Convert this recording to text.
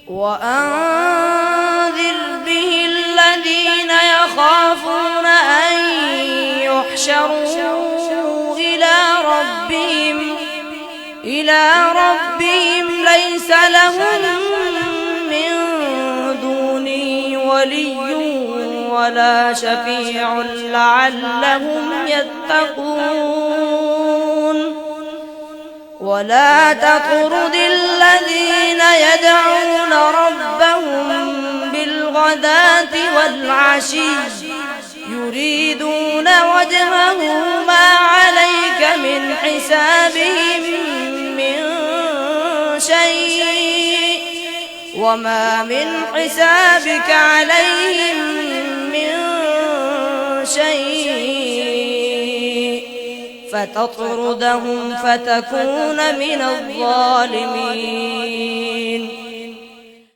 وأنذر به الذين يخافون أن يحشروا إلى ربهم ليس لهم من دونه ولي ولا شفيع لعلهم يتقون. ولا تطرد الذين يدعون ربهم بالغداة والعشي يريدون وجهه ما عليك من حسابهم من شيء وما من حسابك عليهم من شيء فتطردهم فتكون من الظالمين.